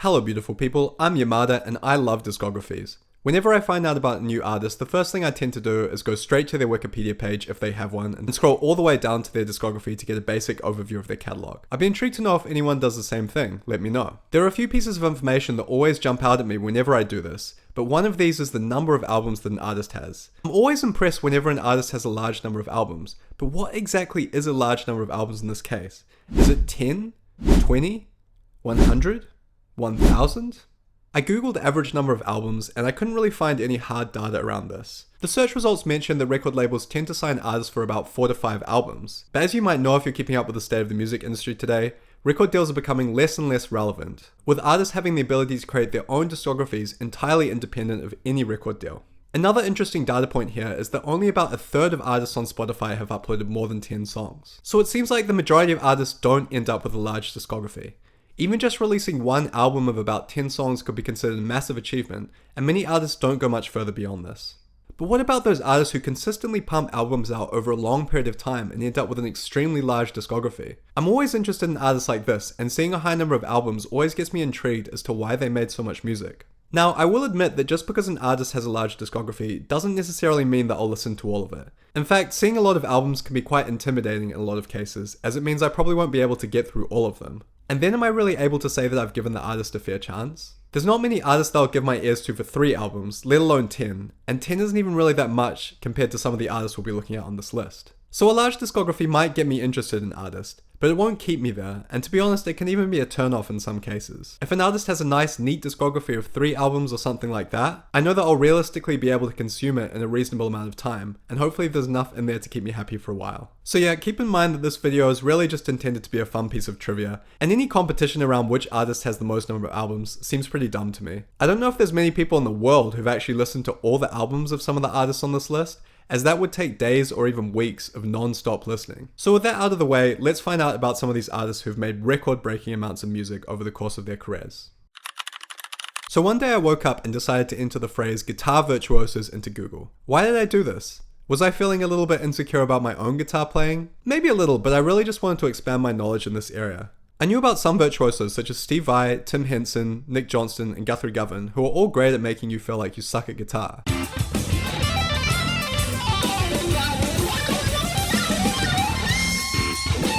Hello beautiful people, I'm Yamata and I love discographies. Whenever I find out about a new artist, the first thing I tend to do is go straight to their Wikipedia page if they have one and scroll all the way down to their discography to get a basic overview of their catalog. I'd be intrigued to know if anyone does the same thing, let me know. There are a few pieces of information that always jump out at me whenever I do this, but one of these is the number of albums that an artist has. I'm always impressed whenever an artist has a large number of albums, but what exactly is a large number of albums in this case? Is it 10? 20? 100? 1000? I googled average number of albums and I couldn't really find any hard data around this. The search results mention that record labels tend to sign artists for about 4 to 5 albums. But as you might know if you're keeping up with the state of the music industry today, record deals are becoming less and less relevant, with artists having the ability to create their own discographies entirely independent of any record deal. Another interesting data point here is that only about a third of artists on Spotify have uploaded more than 10 songs. So it seems like the majority of artists don't end up with a large discography. Even just releasing one album of about 10 songs could be considered a massive achievement, and many artists don't go much further beyond this. But what about those artists who consistently pump albums out over a long period of time and end up with an extremely large discography? I'm always interested in artists like this, and seeing a high number of albums always gets me intrigued as to why they made so much music. Now, I will admit that just because an artist has a large discography doesn't necessarily mean that I'll listen to all of it. In fact, seeing a lot of albums can be quite intimidating in a lot of cases, as it means I probably won't be able to get through all of them. And then am I really able to say that I've given the artist a fair chance? There's not many artists that I'll give my ears to for 3 albums, let alone 10, and 10 isn't even really that much compared to some of the artists we'll be looking at on this list. So a large discography might get me interested in an artist, but it won't keep me there, and to be honest, it can even be a turn-off in some cases. If an artist has a nice, neat discography of 3 albums or something like that, I know that I'll realistically be able to consume it in a reasonable amount of time, and hopefully there's enough in there to keep me happy for a while. So yeah, keep in mind that this video is really just intended to be a fun piece of trivia, and any competition around which artist has the most number of albums seems pretty dumb to me. I don't know if there's many people in the world who've actually listened to all the albums of some of the artists on this list, as that would take days or even weeks of non-stop listening. So with that out of the way, let's find out about some of these artists who've made record-breaking amounts of music over the course of their careers. So one day I woke up and decided to enter the phrase guitar virtuosos into Google. Why did I do this? Was I feeling a little bit insecure about my own guitar playing? Maybe a little, but I really just wanted to expand my knowledge in this area. I knew about some virtuosos such as Steve Vai, Tim Henson, Nick Johnston, and Guthrie Govan, who are all great at making you feel like you suck at guitar.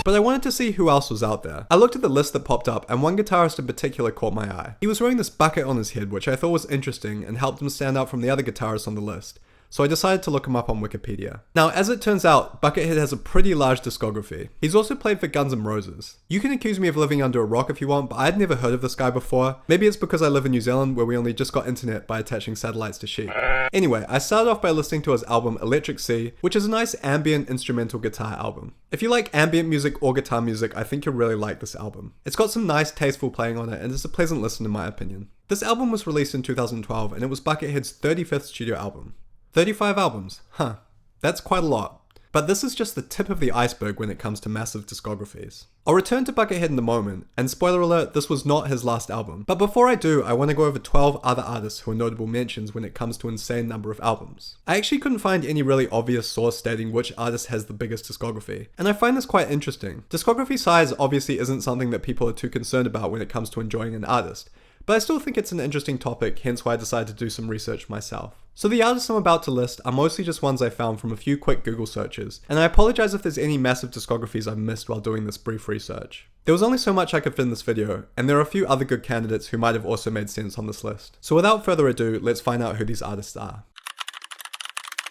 But I wanted to see who else was out there. I looked at the list that popped up and one guitarist in particular caught my eye. He was wearing this bucket on his head which I thought was interesting and helped him stand out from the other guitarists on the list. So I decided to look him up on Wikipedia. Now, as it turns out, Buckethead has a pretty large discography. He's also played for Guns N' Roses. You can accuse me of living under a rock if you want, but I'd never heard of this guy before. Maybe it's because I live in New Zealand where we only just got internet by attaching satellites to sheep. Anyway, I started off by listening to his album Electric Sea, which is a nice ambient instrumental guitar album. If you like ambient music or guitar music, I think you'll really like this album. It's got some nice tasteful playing on it and it's a pleasant listen in my opinion. This album was released in 2012 and it was Buckethead's 35th studio album. 35 albums, huh, that's quite a lot. But this is just the tip of the iceberg when it comes to massive discographies. I'll return to Buckethead in a moment, and spoiler alert, this was not his last album. But before I do, I want to go over 12 other artists who are notable mentions when it comes to insane number of albums. I actually couldn't find any really obvious source stating which artist has the biggest discography, and I find this quite interesting. Discography size obviously isn't something that people are too concerned about when it comes to enjoying an artist, but I still think it's an interesting topic, hence why I decided to do some research myself. So the artists I'm about to list are mostly just ones I found from a few quick Google searches, and I apologize if there's any massive discographies I missed while doing this brief research. There was only so much I could fit in this video, and there are a few other good candidates who might have also made sense on this list. So without further ado, let's find out who these artists are.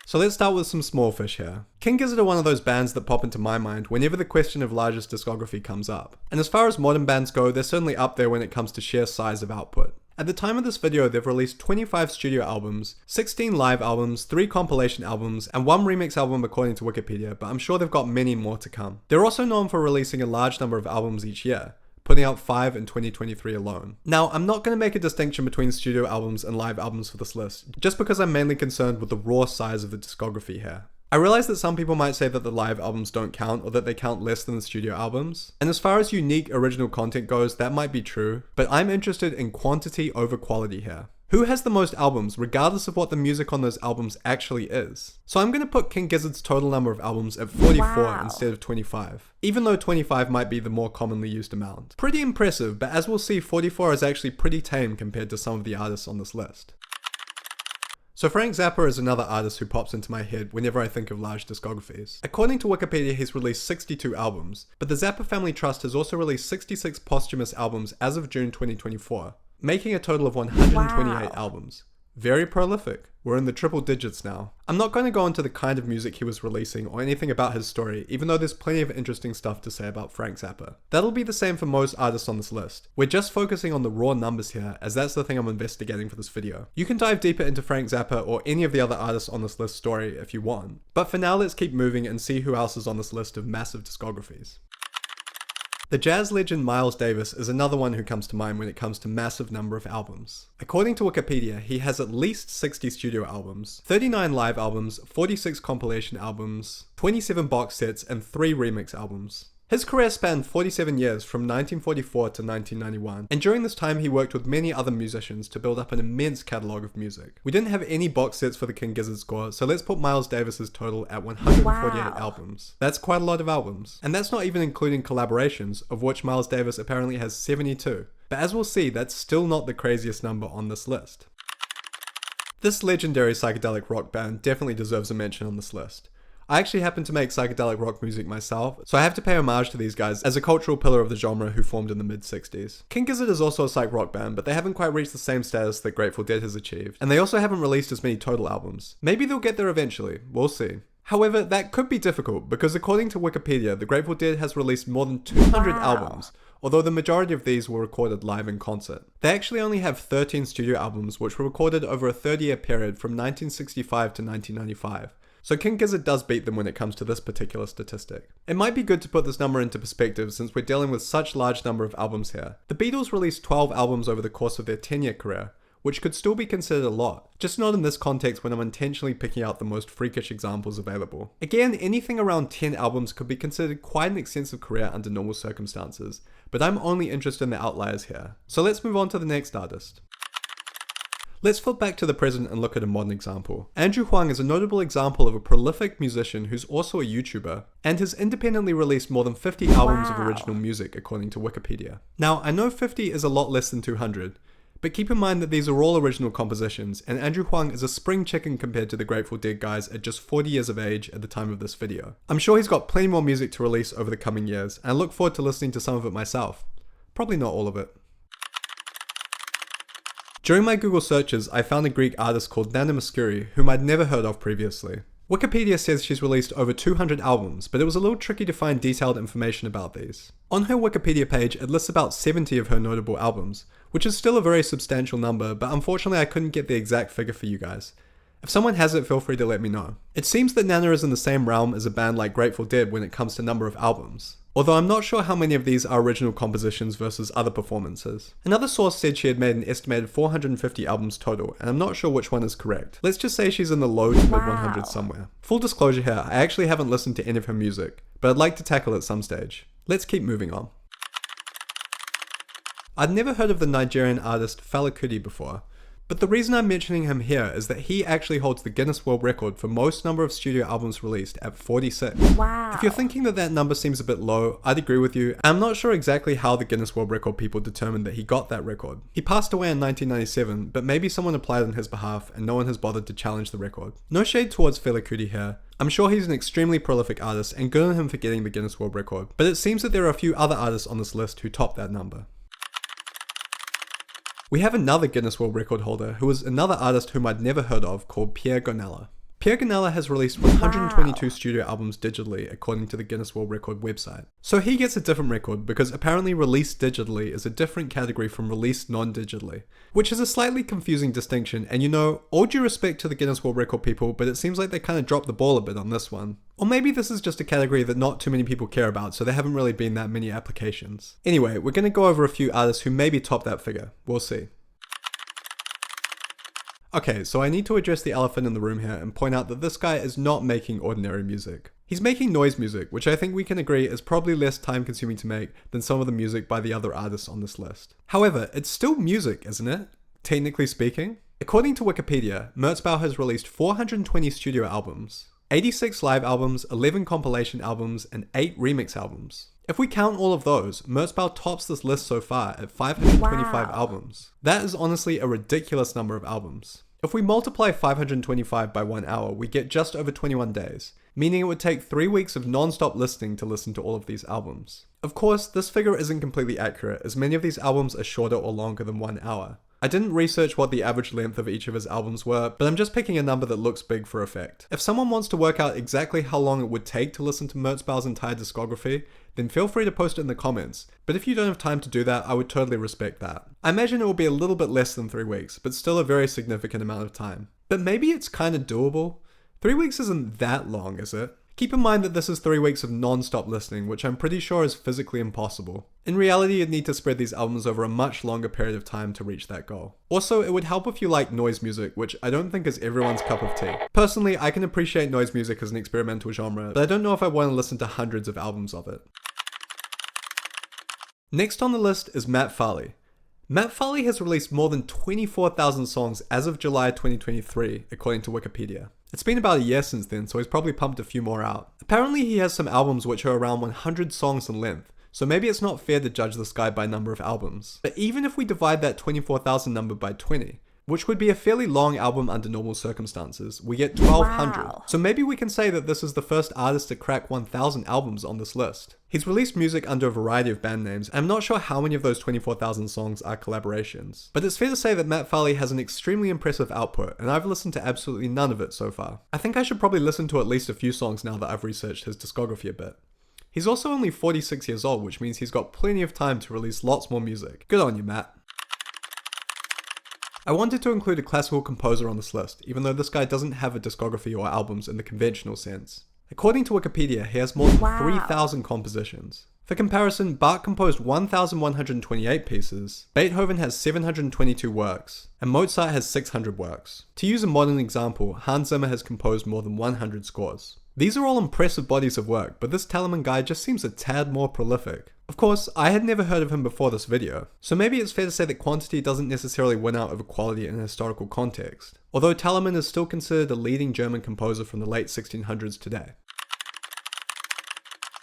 So let's start with some small fish here. King Gizzard are one of those bands that pop into my mind whenever the question of largest discography comes up. And as far as modern bands go, they're certainly up there when it comes to sheer size of output. At the time of this video, they've released 25 studio albums, 16 live albums, 3 compilation albums, and 1 remix album according to Wikipedia, but I'm sure they've got many more to come. They're also known for releasing a large number of albums each year, putting out 5 in 2023 alone. Now, I'm not going to make a distinction between studio albums and live albums for this list, just because I'm mainly concerned with the raw size of the discography here. I realize that some people might say that the live albums don't count or that they count less than the studio albums. And as far as unique original content goes, that might be true, but I'm interested in quantity over quality here. Who has the most albums regardless of what the music on those albums actually is? So I'm going to put King Gizzard's total number of albums at 44 instead of 25, even though 25 might be the more commonly used amount. Pretty impressive, but as we'll see, 44 is actually pretty tame compared to some of the artists on this list. So Frank Zappa is another artist who pops into my head whenever I think of large discographies. According to Wikipedia, he's released 62 albums, but the Zappa Family Trust has also released 66 posthumous albums as of June 2024, making a total of 128 albums. Very prolific. We're in the triple digits now. I'm not going to go into the kind of music he was releasing or anything about his story, even though there's plenty of interesting stuff to say about Frank Zappa. That'll be the same for most artists on this list. We're just focusing on the raw numbers here, as that's the thing I'm investigating for this video. You can dive deeper into Frank Zappa or any of the other artists on this list story if you want, but for now let's keep moving and see who else is on this list of massive discographies. The jazz legend Miles Davis is another one who comes to mind when it comes to massive number of albums. According to Wikipedia, he has at least 60 studio albums, 39 live albums, 46 compilation albums, 27 box sets, and 3 remix albums. His career spanned 47 years from 1944 to 1991, and during this time he worked with many other musicians to build up an immense catalogue of music. We didn't have any box sets for the King Gizzard score, so let's put Miles Davis's total at 148 albums. That's quite a lot of albums, and that's not even including collaborations, of which Miles Davis apparently has 72. But as we'll see, that's still not the craziest number on this list. This legendary psychedelic rock band definitely deserves a mention on this list. I actually happen to make psychedelic rock music myself, so I have to pay homage to these guys as a cultural pillar of the genre who formed in the mid-60s. King Gizzard is also a psych rock band, but they haven't quite reached the same status that Grateful Dead has achieved, and they also haven't released as many total albums. Maybe they'll get there eventually, we'll see. However, that could be difficult, because according to Wikipedia, the Grateful Dead has released more than 200 albums, although the majority of these were recorded live in concert. They actually only have 13 studio albums, which were recorded over a 30-year period from 1965 to 1995. So King Gizzard does beat them when it comes to this particular statistic. It might be good to put this number into perspective since we're dealing with such large number of albums here. The Beatles released 12 albums over the course of their 10-year career, which could still be considered a lot, just not in this context when I'm intentionally picking out the most freakish examples available. Again, anything around 10 albums could be considered quite an extensive career under normal circumstances, but I'm only interested in the outliers here. So let's move on to the next artist. Let's flip back to the present and look at a modern example. Andrew Huang is a notable example of a prolific musician who's also a YouTuber, and has independently released more than 50 albums of original music according to Wikipedia. Now, I know 50 is a lot less than 200, but keep in mind that these are all original compositions, and Andrew Huang is a spring chicken compared to the Grateful Dead guys at just 40 years of age at the time of this video. I'm sure he's got plenty more music to release over the coming years, and I look forward to listening to some of it myself. Probably not all of it. During my Google searches, I found a Greek artist called Mouskouri, whom I'd never heard of previously. Wikipedia says she's released over 200 albums, but it was a little tricky to find detailed information about these. On her Wikipedia page, it lists about 70 of her notable albums, which is still a very substantial number, but unfortunately I couldn't get the exact figure for you guys. If someone has it, feel free to let me know. It seems that Nana is in the same realm as a band like Grateful Dead when it comes to number of albums, although I'm not sure how many of these are original compositions versus other performances. Another source said she had made an estimated 450 albums total, and I'm not sure which one is correct. Let's just say she's in the low to mid 100s somewhere. Full disclosure here, I actually haven't listened to any of her music, but I'd like to tackle it at some stage. Let's keep moving on. I'd never heard of the Nigerian artist Fela Kuti before, but the reason I'm mentioning him here is that he actually holds the Guinness World Record for most number of studio albums released at 46. Wow. If you're thinking that that number seems a bit low, I'd agree with you. I'm not sure exactly how the Guinness World Record people determined that he got that record. He passed away in 1997, but maybe someone applied on his behalf and no one has bothered to challenge the record. No shade towards Fela Kuti here. I'm sure he's an extremely prolific artist and good on him for getting the Guinness World Record, but it seems that there are a few other artists on this list who top that number. We have another Guinness World Record holder who is another artist whom I'd never heard of called Pier Gonella. Pier Gonella has released 122 studio albums digitally according to the Guinness World Record website. So he gets a different record because apparently released digitally is a different category from released non-digitally, which is a slightly confusing distinction, and you know, all due respect to the Guinness World Record people, but it seems like they kind of dropped the ball a bit on this one. Or maybe this is just a category that not too many people care about, so there haven't really been that many applications. Anyway, we're going to go over a few artists who maybe top that figure. We'll see. Okay, so I need to address the elephant in the room here and point out that this guy is not making ordinary music. He's making noise music, which I think we can agree is probably less time consuming to make than some of the music by the other artists on this list. However, it's still music, isn't it? technically speaking? According to Wikipedia, Merzbow has released 420 studio albums, 86 live albums, 11 compilation albums, and 8 remix albums. If we count all of those, Merzbow tops this list so far at 525 albums. That is honestly a ridiculous number of albums. If we multiply 525 by 1 hour, we get just over 21 days, meaning it would take 3 weeks of non-stop listening to listen to all of these albums. Of course, this figure isn't completely accurate, as many of these albums are shorter or longer than 1 hour. I didn't research what the average length of each of his albums were, but I'm just picking a number that looks big for effect. If someone wants to work out exactly how long it would take to listen to Merzbow's entire discography, then feel free to post it in the comments, but if you don't have time to do that, I would totally respect that. I imagine it will be a little bit less than 3 weeks, but still a very significant amount of time. But maybe it's kinda doable. 3 weeks isn't that long, is it? Keep in mind that this is 3 weeks of non-stop listening, which I'm pretty sure is physically impossible. In reality, you'd need to spread these albums over a much longer period of time to reach that goal. Also, it would help if you like noise music, which I don't think is everyone's cup of tea. Personally, I can appreciate noise music as an experimental genre, but I don't know if I want to listen to hundreds of albums of it. Next on the list is Matt Farley. Matt Farley has released more than 24,000 songs as of July 2023, according to Wikipedia. It's been about a year since then, so he's probably pumped a few more out. Apparently he has some albums which are around 100 songs in length, so maybe it's not fair to judge this guy by number of albums. But even if we divide that 24,000 number by 20, which would be a fairly long album under normal circumstances, we get 1,200. Wow. So maybe we can say that this is the first artist to crack 1,000 albums on this list. He's released music under a variety of band names, and I'm not sure how many of those 24,000 songs are collaborations. But it's fair to say that Matt Farley has an extremely impressive output, and I've listened to absolutely none of it so far. I think I should probably listen to at least a few songs now that I've researched his discography a bit. He's also only 46 years old, which means he's got plenty of time to release lots more music. Good on you, Matt. I wanted to include a classical composer on this list, even though this guy doesn't have a discography or albums in the conventional sense. According to Wikipedia, he has more than 3,000 compositions. For comparison, Bach composed 1,128 pieces, Beethoven has 722 works, and Mozart has 600 works. To use a modern example, Hans Zimmer has composed more than 100 scores. These are all impressive bodies of work, but this Telemann guy just seems a tad more prolific. Of course, I had never heard of him before this video, so maybe it's fair to say that quantity doesn't necessarily win out over quality in a historical context, although Telemann is still considered a leading German composer from the late 1600s today.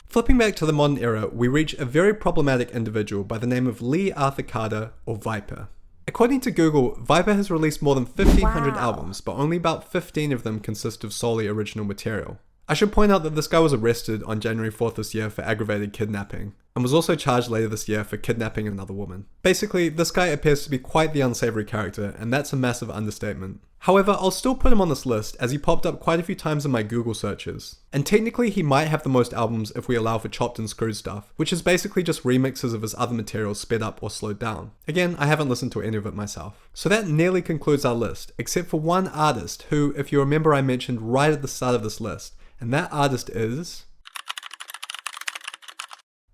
Flipping back to the modern era, we reach a very problematic individual by the name of Lee Arthur Carter, or Viper. According to Google, Viper has released more than 1,500 albums, but only about 15 of them consist of solely original material. I should point out that this guy was arrested on January 4th this year for aggravated kidnapping, and was also charged later this year for kidnapping another woman. Basically, this guy appears to be quite the unsavory character, and that's a massive understatement. However, I'll still put him on this list as he popped up quite a few times in my Google searches. And technically he might have the most albums if we allow for chopped and screwed stuff, which is basically just remixes of his other material sped up or slowed down. Again, I haven't listened to any of it myself. So that nearly concludes our list, except for one artist who, if you remember, I mentioned right at the start of this list, and that artist is...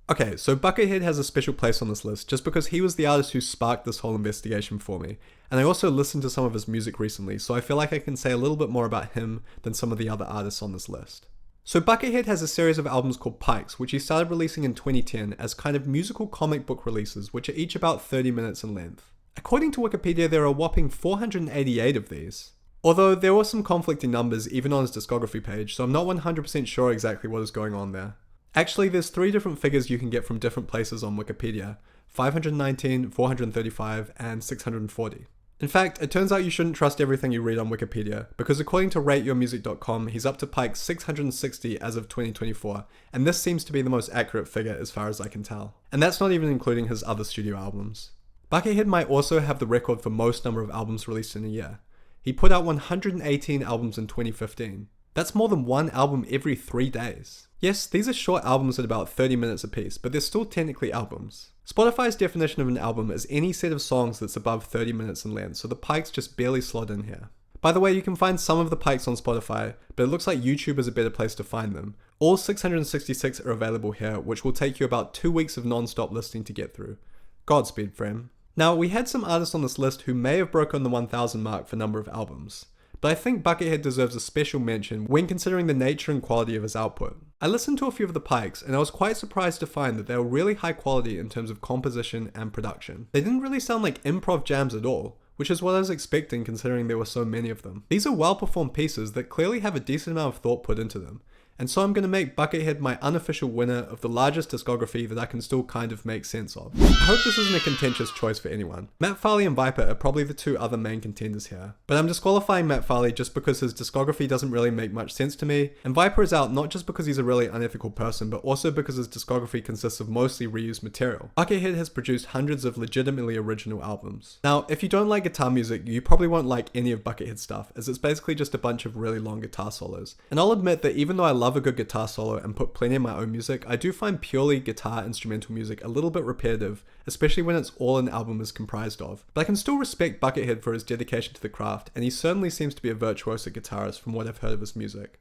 Okay, so Buckethead has a special place on this list just because he was the artist who sparked this whole investigation for me, and I also listened to some of his music recently, so I feel like I can say a little bit more about him than some of the other artists on this list. So Buckethead has a series of albums called Pikes, which he started releasing in 2010 as kind of musical comic book releases, which are each about 30 minutes in length. According to Wikipedia, there are a whopping 488 of these. Although there were some conflicting numbers even on his discography page, so I'm not 100% sure exactly what is going on there. Actually, there's 3 different figures you can get from different places on Wikipedia: 519, 435, and 640. In fact, it turns out you shouldn't trust everything you read on Wikipedia, because according to rateyourmusic.com, he's up to Pike 660 as of 2024, and this seems to be the most accurate figure as far as I can tell. And that's not even including his other studio albums. Buckethead might also have the record for most number of albums released in a year. He put out 118 albums in 2015. That's more than one album every 3 days. Yes, these are short albums at about 30 minutes apiece, but they're still technically albums. Spotify's definition of an album is any set of songs that's above 30 minutes in length, so the Pikes just barely slot in here. By the way, you can find some of the Pikes on Spotify, but it looks like YouTube is a better place to find them. All 666 are available here, which will take you about 2 weeks of non-stop listening to get through. Godspeed, friend. Now, we had some artists on this list who may have broken the 1,000 mark for number of albums, but I think Buckethead deserves a special mention when considering the nature and quality of his output. I listened to a few of the Pikes, and I was quite surprised to find that they were really high quality in terms of composition and production. They didn't really sound like improv jams at all, which is what I was expecting considering there were so many of them. These are well performed pieces that clearly have a decent amount of thought put into them, and so I'm going to make Buckethead my unofficial winner of the largest discography that I can still kind of make sense of. I hope this isn't a contentious choice for anyone. Matt Farley and Viper are probably the two other main contenders here, but I'm disqualifying Matt Farley just because his discography doesn't really make much sense to me, and Viper is out not just because he's a really unethical person, but also because his discography consists of mostly reused material. Buckethead has produced hundreds of legitimately original albums. Now, if you don't like guitar music, you probably won't like any of Buckethead's stuff, as it's basically just a bunch of really long guitar solos. And I'll admit that even though I love a good guitar solo and put plenty of my own music, I do find purely guitar instrumental music a little bit repetitive, especially when it's all an album is comprised of. But I can still respect Buckethead for his dedication to the craft, and he certainly seems to be a virtuoso guitarist from what I've heard of his music.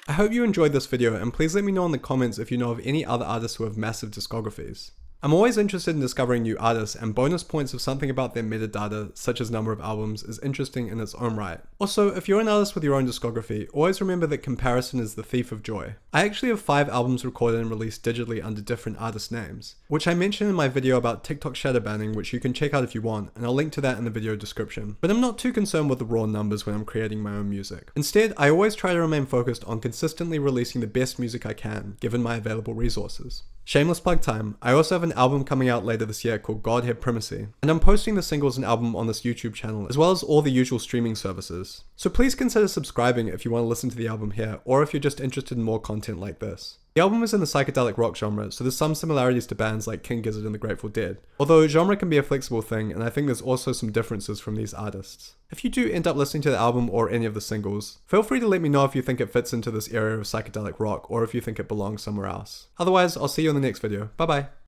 I hope you enjoyed this video, and please let me know in the comments if you know of any other artists who have massive discographies. I'm always interested in discovering new artists, and bonus points of something about their metadata, such as number of albums, is interesting in its own right. Also, if you're an artist with your own discography, always remember that comparison is the thief of joy. I actually have 5 albums recorded and released digitally under different artist names, which I mentioned in my video about TikTok shadow banning, which you can check out if you want, and I'll link to that in the video description. But I'm not too concerned with the raw numbers when I'm creating my own music. Instead, I always try to remain focused on consistently releasing the best music I can, given my available resources. Shameless plug time, I also have an album coming out later this year called God Have Primacy, and I'm posting the singles and album on this YouTube channel, as well as all the usual streaming services. So please consider subscribing if you want to listen to the album here, or if you're just interested in more content like this. The album is in the psychedelic rock genre, so there's some similarities to bands like King Gizzard and the Grateful Dead, although genre can be a flexible thing, and I think there's also some differences from these artists. If you do end up listening to the album or any of the singles, feel free to let me know if you think it fits into this area of psychedelic rock, or if you think it belongs somewhere else. Otherwise, I'll see you in the next video. Bye bye!